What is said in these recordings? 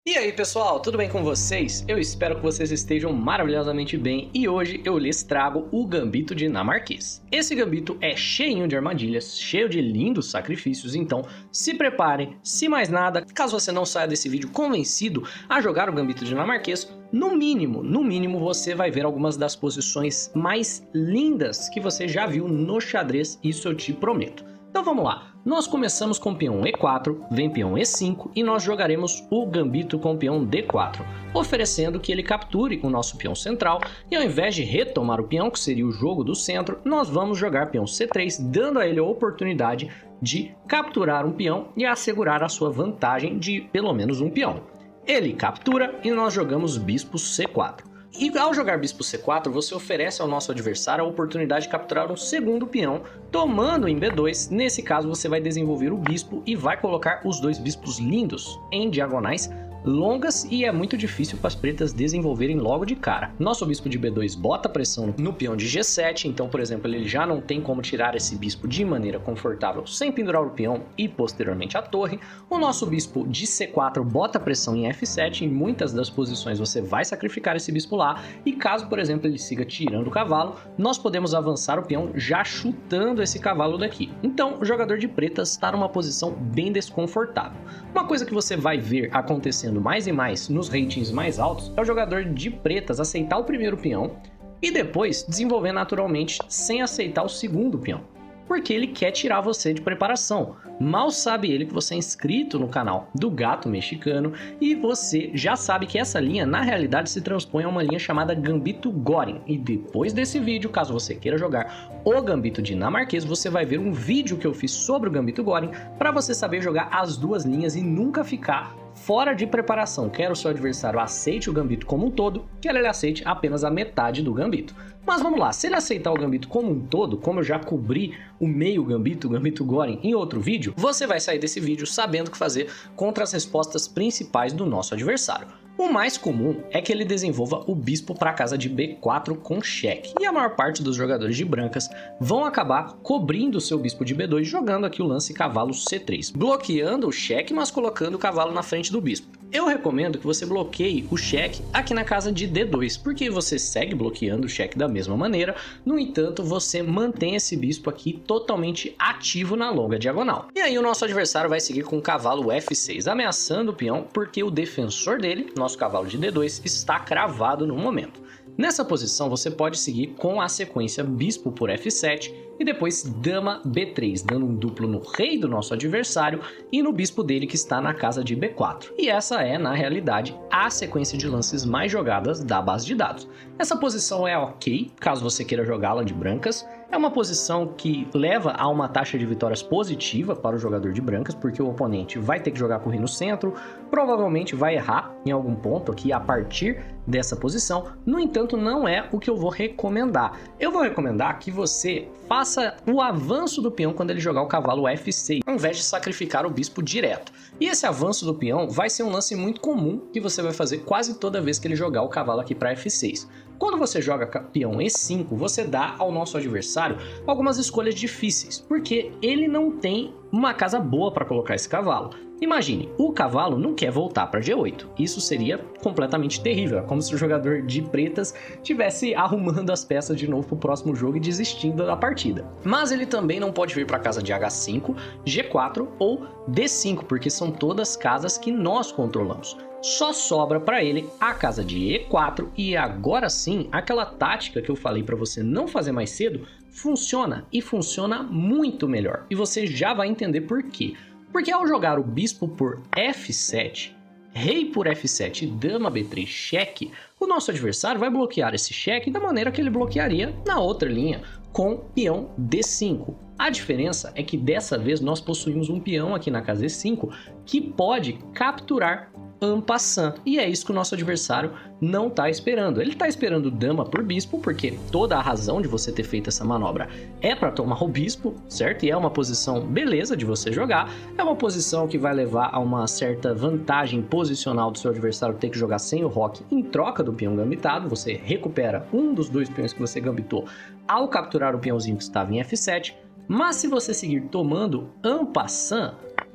E aí pessoal, tudo bem com vocês? Eu espero que vocês estejam maravilhosamente bem e hoje eu lhes trago o Gambito Dinamarquês. Esse gambito é cheinho de armadilhas, cheio de lindos sacrifícios, então se preparem, se mais nada, caso você não saia desse vídeo convencido a jogar o Gambito Dinamarquês, no mínimo você vai ver algumas das posições mais lindas que você já viu no xadrez, isso eu te prometo. Então vamos lá, nós começamos com peão E4, vem peão E5 e nós jogaremos o gambito com peão D4, oferecendo que ele capture o nosso peão central e ao invés de retomar o peão, que seria o jogo do centro, nós vamos jogar peão C3, dando a ele a oportunidade de capturar um peão e assegurar a sua vantagem de pelo menos um peão. Ele captura e nós jogamos bispo C4. E ao jogar bispo C4, você oferece ao nosso adversário a oportunidade de capturar um segundo peão, tomando em B2. Nesse caso, você vai desenvolver o bispo e vai colocar os dois bispos lindos em diagonais longas e é muito difícil para as pretas desenvolverem logo de cara. Nosso bispo de B2 bota pressão no peão de G7, então, por exemplo, ele já não tem como tirar esse bispo de maneira confortável sem pendurar o peão e posteriormente a torre. O nosso bispo de C4 bota pressão em F7, em muitas das posições você vai sacrificar esse bispo lá e caso, por exemplo, ele siga tirando o cavalo, nós podemos avançar o peão já chutando esse cavalo daqui. Então, o jogador de pretas está numa posição bem desconfortável. Uma coisa que você vai ver acontecendo mais e mais nos ratings mais altos é o jogador de pretas aceitar o primeiro peão e depois desenvolver naturalmente sem aceitar o segundo peão, porque ele quer tirar você de preparação. Mal sabe ele que você é inscrito no canal do Gato Mexicano e você já sabe que essa linha na realidade se transpõe a uma linha chamada Gambito Goring. E depois desse vídeo, caso você queira jogar o Gambito Dinamarquês, você vai ver um vídeo que eu fiz sobre o Gambito Goring para você saber jogar as duas linhas e nunca ficar fora de preparação, quer o seu adversário aceite o gambito como um todo, quer ele aceite apenas a metade do gambito. Mas vamos lá, se ele aceitar o gambito como um todo, como eu já cobri o meio gambito, o Gambito Goring, em outro vídeo, você vai sair desse vídeo sabendo o que fazer contra as respostas principais do nosso adversário. O mais comum é que ele desenvolva o bispo para a casa de B4 com cheque, e a maior parte dos jogadores de brancas vão acabar cobrindo o seu bispo de B2 jogando aqui o lance cavalo C3, bloqueando o cheque, mas colocando o cavalo na frente do bispo. Eu recomendo que você bloqueie o cheque aqui na casa de D2, porque você segue bloqueando o cheque da mesma maneira, no entanto você mantém esse bispo aqui totalmente ativo na longa diagonal. E aí o nosso adversário vai seguir com o cavalo F6, ameaçando o peão porque o defensor dele, nosso cavalo de D2, está cravado no momento. Nessa posição você pode seguir com a sequência bispo por F7 e depois dama B3, dando um duplo no rei do nosso adversário e no bispo dele que está na casa de B4. E essa é, na realidade, a sequência de lances mais jogadas da base de dados. Essa posição é ok, caso você queira jogá-la de brancas. É uma posição que leva a uma taxa de vitórias positiva para o jogador de brancas, porque o oponente vai ter que jogar com o rei no centro, provavelmente vai errar em algum ponto aqui a partir dessa posição. No entanto, não é o que eu vou recomendar. Eu vou recomendar que você faça o avanço do peão quando ele jogar o cavalo F6, ao invés de sacrificar o bispo direto. E esse avanço do peão vai ser um lance muito comum que você vai fazer quase toda vez que ele jogar o cavalo aqui para F6. Quando você joga peão E5, você dá ao nosso adversário algumas escolhas difíceis, porque ele não tem uma casa boa para colocar esse cavalo. Imagine, o cavalo não quer voltar para G8, isso seria completamente terrível, é como se o jogador de pretas estivesse arrumando as peças de novo para o próximo jogo e desistindo da partida. Mas ele também não pode vir para a casa de H5, G4 ou D5, porque são todas casas que nós controlamos. Só sobra para ele a casa de E4 e agora sim, aquela tática que eu falei para você não fazer mais cedo funciona e funciona muito melhor. E você já vai entender por quê. Porque ao jogar o bispo por F7, rei por F7 e dama B3 cheque, o nosso adversário vai bloquear esse cheque da maneira que ele bloquearia na outra linha, com peão D5. A diferença é que dessa vez nós possuímos um peão aqui na casa E5 que pode capturar en passant, e é isso que o nosso adversário não está esperando. Ele está esperando dama por bispo, porque toda a razão de você ter feito essa manobra é para tomar o bispo, certo? E é uma posição beleza de você jogar, é uma posição que vai levar a uma certa vantagem posicional do seu adversário ter que jogar sem o roque em troca do peão gambitado. Você recupera um dos dois peões que você gambitou ao capturar o peãozinho que estava em F7, mas se você seguir tomando en passant,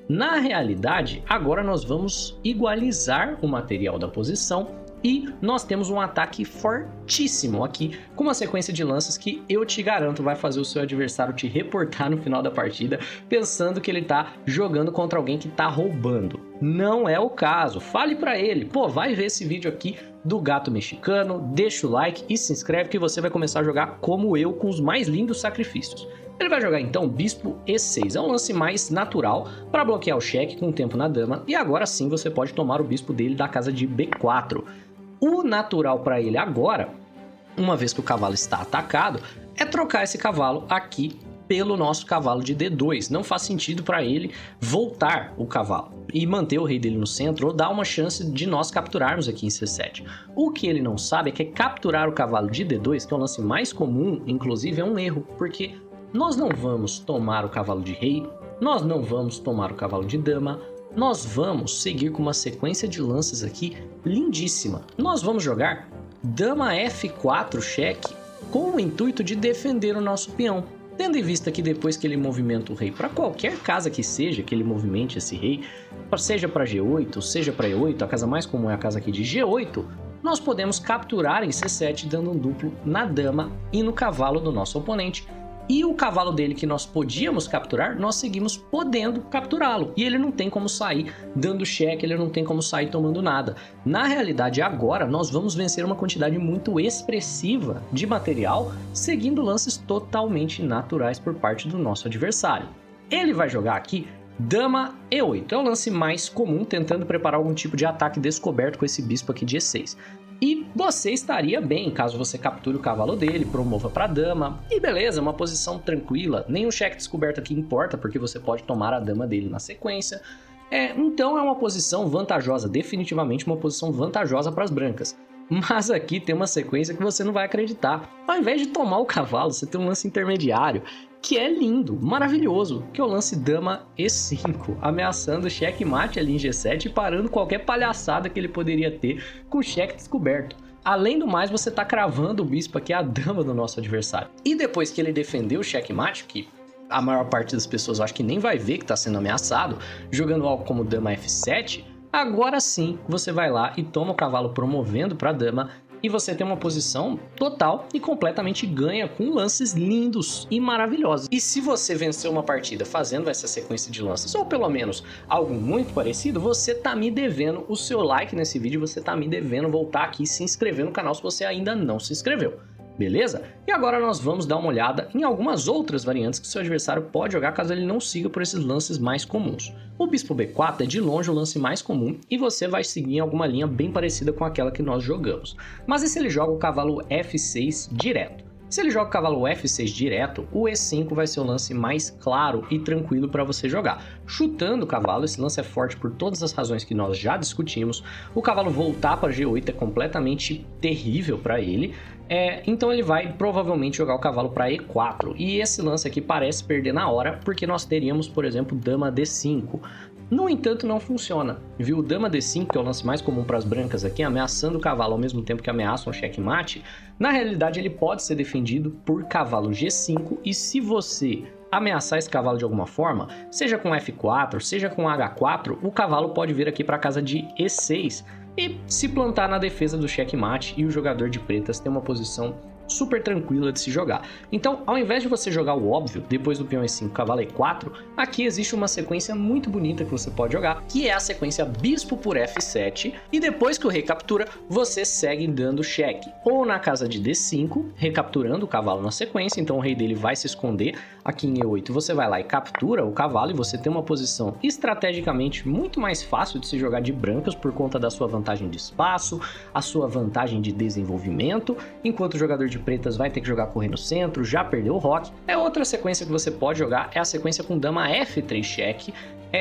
Na realidade, agora nós vamos igualizar o material da posição e nós temos um ataque fortíssimo aqui, com uma sequência de lances que eu te garanto vai fazer o seu adversário te reportar no final da partida, pensando que ele tá jogando contra alguém que tá roubando. Não é o caso. Fale pra ele, pô, vai ver esse vídeo aqui do Gato Mexicano, deixa o like e se inscreve que você vai começar a jogar como eu, com os mais lindos sacrifícios. Ele vai jogar então Bispo E6, é um lance mais natural para bloquear o cheque com o tempo na dama, e agora sim você pode tomar o bispo dele da casa de B4. O natural para ele agora, uma vez que o cavalo está atacado, é trocar esse cavalo aqui pelo nosso cavalo de D2. Não faz sentido para ele voltar o cavalo e manter o rei dele no centro ou dar uma chance de nós capturarmos aqui em C7. O que ele não sabe é que capturar o cavalo de D2, que é o lance mais comum, inclusive é um erro, porque nós não vamos tomar o cavalo de rei, nós não vamos tomar o cavalo de dama, nós vamos seguir com uma sequência de lances aqui lindíssima. Nós vamos jogar dama F4 cheque com o intuito de defender o nosso peão. Tendo em vista que depois que ele movimenta o rei para qualquer casa que seja que ele movimente esse rei, seja para G8, seja para E8, a casa mais comum é a casa aqui de G8, nós podemos capturar em C7 dando um duplo na dama e no cavalo do nosso oponente. E o cavalo dele que nós podíamos capturar, nós seguimos podendo capturá-lo. E ele não tem como sair dando cheque, ele não tem como sair tomando nada. Na realidade, agora nós vamos vencer uma quantidade muito expressiva de material, seguindo lances totalmente naturais por parte do nosso adversário. Ele vai jogar aqui dama E8, é o lance mais comum, tentando preparar algum tipo de ataque descoberto com esse bispo aqui de E6. E você estaria bem caso você capture o cavalo dele, promova para dama, e beleza, uma posição tranquila, nenhum cheque descoberto aqui importa, porque você pode tomar a dama dele na sequência. Então é uma posição vantajosa, definitivamente uma posição vantajosa para as brancas. Mas aqui tem uma sequência que você não vai acreditar. Ao invés de tomar o cavalo, você tem um lance intermediário, que é lindo, maravilhoso, que é o lance dama E5, ameaçando o checkmate ali em G7 e parando qualquer palhaçada que ele poderia ter com o cheque descoberto. Além do mais, você está cravando o bispo aqui, a dama do nosso adversário. E depois que ele defendeu o checkmate, que a maior parte das pessoas acho que nem vai ver que está sendo ameaçado, jogando algo como dama F7, agora sim você vai lá e toma o cavalo promovendo para a dama, e você tem uma posição total e completamente ganha com lances lindos e maravilhosos. E se você venceu uma partida fazendo essa sequência de lances, ou pelo menos algo muito parecido, você tá me devendo o seu like nesse vídeo, você tá me devendo voltar aqui e se inscrever no canal se você ainda não se inscreveu. Beleza? E agora nós vamos dar uma olhada em algumas outras variantes que seu adversário pode jogar caso ele não siga por esses lances mais comuns. O bispo B4 é de longe o lance mais comum e você vai seguir em alguma linha bem parecida com aquela que nós jogamos. Mas e se ele joga o cavalo F6 direto? Se ele joga o cavalo F6 direto, o E5 vai ser o lance mais claro e tranquilo para você jogar. Chutando o cavalo, esse lance é forte por todas as razões que nós já discutimos. O cavalo voltar para G8 é completamente terrível para ele. Então ele vai provavelmente jogar o cavalo para E4. E esse lance aqui parece perder na hora, porque nós teríamos, por exemplo, dama D5. No entanto, não funciona, viu? Dama D5, que é o lance mais comum para as brancas aqui, ameaçando o cavalo ao mesmo tempo que ameaçam o checkmate, na realidade ele pode ser defendido por cavalo G5, e se você ameaçar esse cavalo de alguma forma, seja com F4, seja com H4, o cavalo pode vir aqui para a casa de E6 e se plantar na defesa do checkmate, e o jogador de pretas tem uma posição super tranquila de se jogar. Então, ao invés de você jogar o óbvio, depois do peão E5, cavalo E4, aqui existe uma sequência muito bonita que você pode jogar, que é a sequência bispo por F7, e depois que o rei captura, você segue dando cheque, ou na casa de D5, recapturando o cavalo na sequência, então o rei dele vai se esconder aqui em E8, você vai lá e captura o cavalo, e você tem uma posição estrategicamente muito mais fácil de se jogar de brancas por conta da sua vantagem de espaço, a sua vantagem de desenvolvimento, enquanto o jogador de pretas vai ter que jogar correndo no centro, já perdeu o roque. Outra sequência que você pode jogar é a sequência com dama F3 cheque,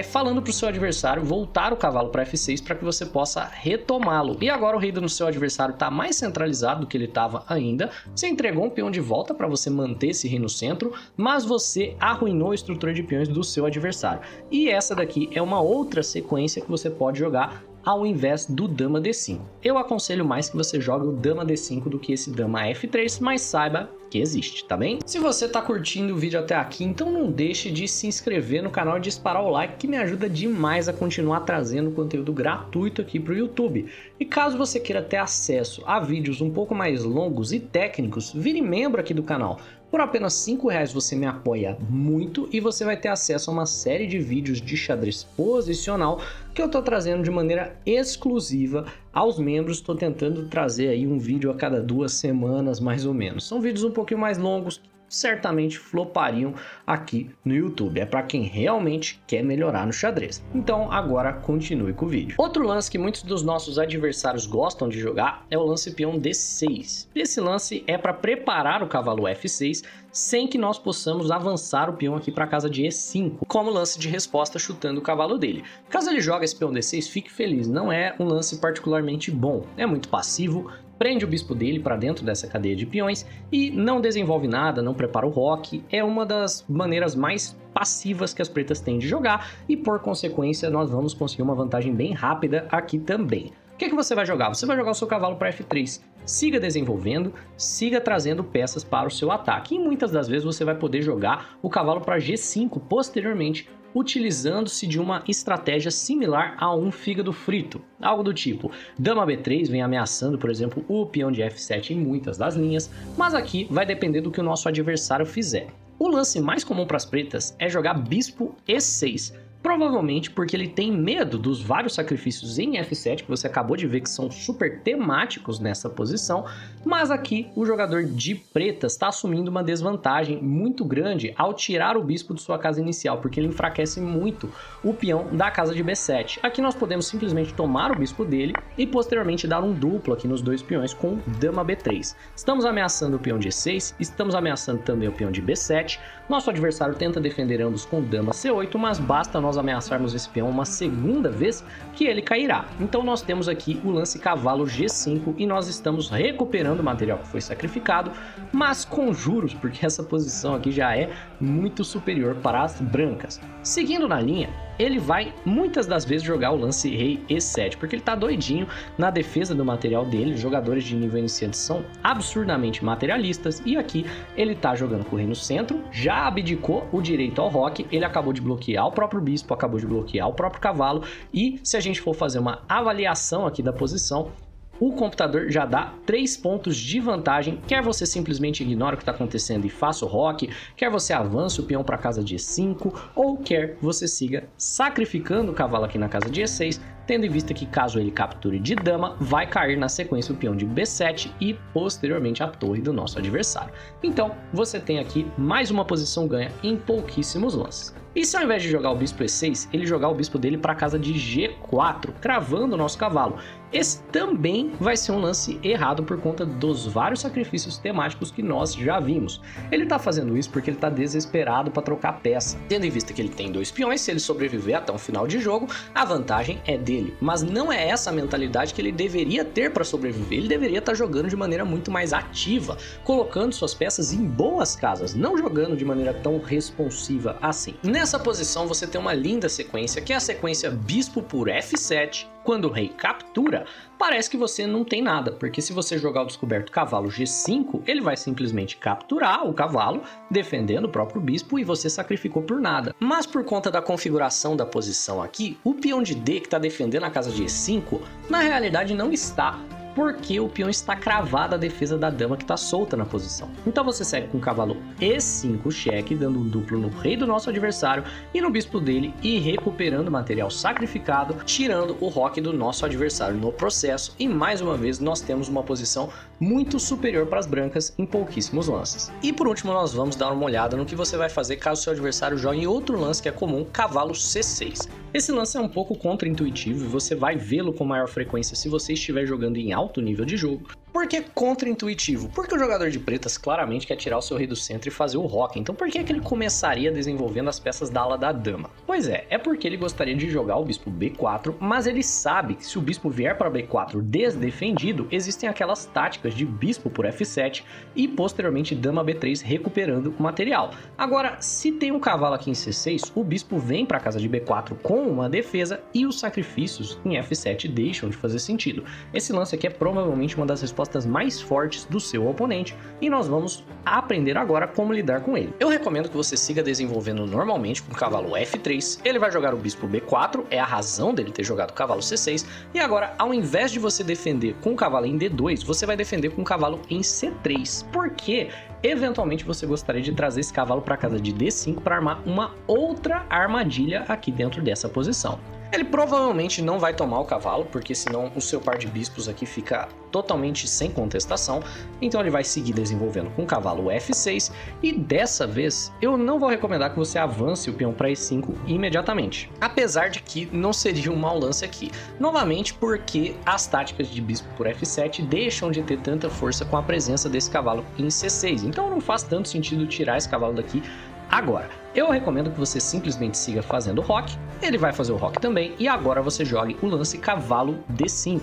falando para o seu adversário voltar o cavalo para F6 para que você possa retomá-lo. E agora o rei do seu adversário está mais centralizado do que ele estava ainda, você entregou um peão de volta para você manter esse rei no centro, mas você arruinou a estrutura de peões do seu adversário. E essa daqui é uma outra sequência que você pode jogar ao invés do dama D5. Eu aconselho mais que você jogue o dama D5 do que esse dama F3, mas saiba que existe, tá bem? Se você tá curtindo o vídeo até aqui, então não deixe de se inscrever no canal e disparar o like, que me ajuda demais a continuar trazendo conteúdo gratuito aqui pro YouTube. E caso você queira ter acesso a vídeos um pouco mais longos e técnicos, vire membro aqui do canal. Por apenas R$5 você me apoia muito e você vai ter acesso a uma série de vídeos de xadrez posicional que eu tô trazendo de maneira exclusiva aos membros. Estou tentando trazer aí um vídeo a cada 2 semanas mais ou menos. São vídeos um pouquinho mais longos, certamente flopariam aqui no YouTube. É para quem realmente quer melhorar no xadrez. Então agora continue com o vídeo. Outro lance que muitos dos nossos adversários gostam de jogar é o lance peão D6. Esse lance é para preparar o cavalo F6 sem que nós possamos avançar o peão aqui para a casa de E5, como lance de resposta chutando o cavalo dele. Caso ele jogue esse peão D6, fique feliz, não é um lance particularmente bom, é muito passivo, prende o bispo dele para dentro dessa cadeia de peões e não desenvolve nada, não prepara o roque, é uma das maneiras mais passivas que as pretas têm de jogar e por consequência nós vamos conseguir uma vantagem bem rápida aqui também. O que você vai jogar? Você vai jogar o seu cavalo para F3, siga desenvolvendo, siga trazendo peças para o seu ataque e muitas das vezes você vai poder jogar o cavalo para G5 posteriormente, utilizando-se de uma estratégia similar a um fígado frito, algo do tipo dama B3 vem ameaçando, por exemplo, o peão de F7 em muitas das linhas, mas aqui vai depender do que o nosso adversário fizer. O lance mais comum para as pretas é jogar bispo E6, provavelmente porque ele tem medo dos vários sacrifícios em F7, que você acabou de ver que são super temáticos nessa posição, mas aqui o jogador de pretas está assumindo uma desvantagem muito grande ao tirar o bispo de sua casa inicial, porque ele enfraquece muito o peão da casa de B7. Aqui nós podemos simplesmente tomar o bispo dele e posteriormente dar um duplo aqui nos 2 peões com dama B3. Estamos ameaçando o peão de E6, estamos ameaçando também o peão de B7, nosso adversário tenta defender ambos com dama C8, mas basta nós ameaçarmos esse peão uma segunda vez que ele cairá. Então nós temos aqui o lance cavalo G5 e nós estamos recuperando o material que foi sacrificado, mas com juros, porque essa posição aqui já é muito superior para as brancas. Seguindo na linha, ele vai muitas das vezes jogar o lance rei E7, porque ele tá doidinho na defesa do material dele. Os jogadores de nível iniciante são absurdamente materialistas e aqui ele tá jogando com o rei no centro, já abdicou o direito ao roque, ele acabou de bloquear o próprio bispo, acabou de bloquear o próprio cavalo e se a gente for fazer uma avaliação aqui da posição, o computador já dá 3 pontos de vantagem, quer você simplesmente ignore o que está acontecendo e faça o roque, quer você avance o peão para a casa de E5, ou quer você siga sacrificando o cavalo aqui na casa de E6, tendo em vista que caso ele capture de dama, vai cair na sequência o peão de B7 e posteriormente a torre do nosso adversário. Então você tem aqui mais uma posição ganha em pouquíssimos lances. E se ao invés de jogar o bispo E6, ele jogar o bispo dele para a casa de G4, cravando o nosso cavalo? Esse também vai ser um lance errado por conta dos vários sacrifícios temáticos que nós já vimos. Ele tá fazendo isso porque ele tá desesperado para trocar peça. Tendo em vista que ele tem 2 peões, se ele sobreviver até um final de jogo, a vantagem é dele. Mas não é essa a mentalidade que ele deveria ter para sobreviver. Ele deveria estar jogando de maneira muito mais ativa, colocando suas peças em boas casas, não jogando de maneira tão responsiva assim. Nessa posição você tem uma linda sequência, que é a sequência bispo por F7. Quando o rei captura, parece que você não tem nada, porque se você jogar o descoberto cavalo G5, ele vai simplesmente capturar o cavalo, defendendo o próprio bispo e você sacrificou por nada. Mas por conta da configuração da posição aqui, o peão de D que está defendendo a casa de E5, na realidade não está, porque o peão está cravado à defesa da dama que está solta na posição. Então você segue com o cavalo E5 cheque, dando um duplo no rei do nosso adversário e no bispo dele e recuperando material sacrificado, tirando o roque do nosso adversário no processo. E mais uma vez nós temos uma posição muito superior para as brancas em pouquíssimos lances. E por último nós vamos dar uma olhada no que você vai fazer caso seu adversário jogue outro lance que é comum, cavalo C6. Esse lance é um pouco contra-intuitivo e você vai vê-lo com maior frequência se você estiver jogando em alto nível de jogo, Por que contra-intuitivo? Porque o jogador de pretas claramente quer tirar o seu rei do centro e fazer o rock, então por que ele começaria desenvolvendo as peças da ala da dama? Pois é porque ele gostaria de jogar o bispo B4, mas ele sabe que se o bispo vier para B4 desdefendido, existem aquelas táticas de bispo por F7 e posteriormente dama B3 recuperando o material. Agora, se tem um cavalo aqui em C6, o bispo vem para a casa de B4 com uma defesa e os sacrifícios em F7 deixam de fazer sentido. Esse lance aqui é provavelmente uma das respostas mais fortes do seu oponente e nós vamos aprender agora como lidar com ele. Eu recomendo que você siga desenvolvendo normalmente com o cavalo F3, ele vai jogar o bispo B4, é a razão dele ter jogado o cavalo C6, e agora ao invés de você defender com o cavalo em D2, você vai defender com o cavalo em C3, porque eventualmente você gostaria de trazer esse cavalo para a casa de D5 para armar uma outra armadilha aqui dentro dessa posição. Ele provavelmente não vai tomar o cavalo, porque senão o seu par de bispos aqui fica totalmente sem contestação, então ele vai seguir desenvolvendo com o cavalo F6, e dessa vez eu não vou recomendar que você avance o peão para E5 imediatamente, apesar de que não seria um mau lance aqui, novamente porque as táticas de bispo por F7 deixam de ter tanta força com a presença desse cavalo em C6, então não faz tanto sentido tirar esse cavalo daqui agora. Eu recomendo que você simplesmente siga fazendo o rock, ele vai fazer o rock também, e agora você jogue o lance cavalo D5.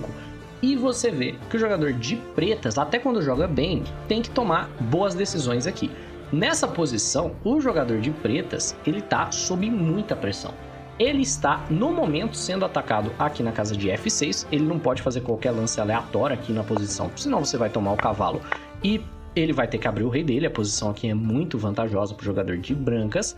E você vê que o jogador de pretas, até quando joga bem, tem que tomar boas decisões aqui. Nessa posição, o jogador de pretas, ele está sob muita pressão. Ele está, no momento, sendo atacado aqui na casa de F6, ele não pode fazer qualquer lance aleatório aqui na posição, senão você vai tomar o cavalo e ele vai ter que abrir o rei dele, a posição aqui é muito vantajosa para o jogador de brancas,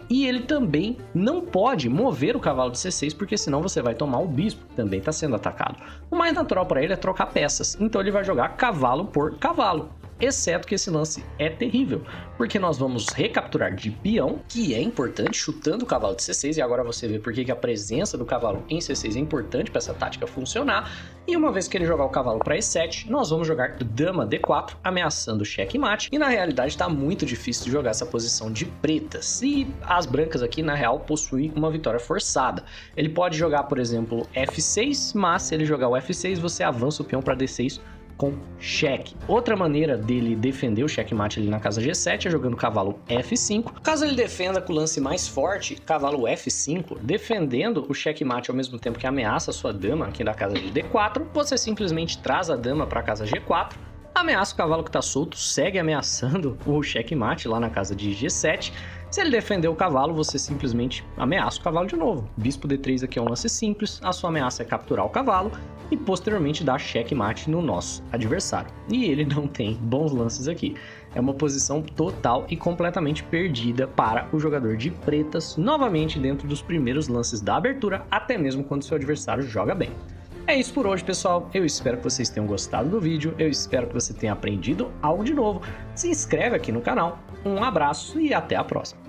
e ele também não pode mover o cavalo de C6, porque senão você vai tomar o bispo, que também está sendo atacado. O mais natural para ele é trocar peças, então ele vai jogar cavalo por cavalo. Exceto que esse lance é terrível, porque nós vamos recapturar de peão, que é importante, chutando o cavalo de C6, e agora você vê por que a presença do cavalo em C6 é importante para essa tática funcionar, e uma vez que ele jogar o cavalo para E7, nós vamos jogar dama D4, ameaçando o checkmate, e na realidade está muito difícil de jogar essa posição de pretas, e as brancas aqui na real possuem uma vitória forçada. Ele pode jogar, por exemplo, F6, mas se ele jogar o F6, você avança o peão para D6, com cheque. Outra maneira dele defender o checkmate ali na casa G7 é jogando cavalo F5. Caso ele defenda com o lance mais forte, cavalo F5, defendendo o checkmate ao mesmo tempo que ameaça a sua dama aqui da casa de D4, você simplesmente traz a dama para a casa G4, ameaça o cavalo que está solto, segue ameaçando o checkmate lá na casa de G7. Se ele defender o cavalo, você simplesmente ameaça o cavalo de novo. Bispo D3 aqui é um lance simples, a sua ameaça é capturar o cavalo e posteriormente dar checkmate no nosso adversário. E ele não tem bons lances aqui. É uma posição total e completamente perdida para o jogador de pretas, novamente dentro dos primeiros lances da abertura, até mesmo quando seu adversário joga bem. É isso por hoje, pessoal. Eu espero que vocês tenham gostado do vídeo, eu espero que você tenha aprendido algo de novo. Se inscreve aqui no canal, um abraço e até a próxima.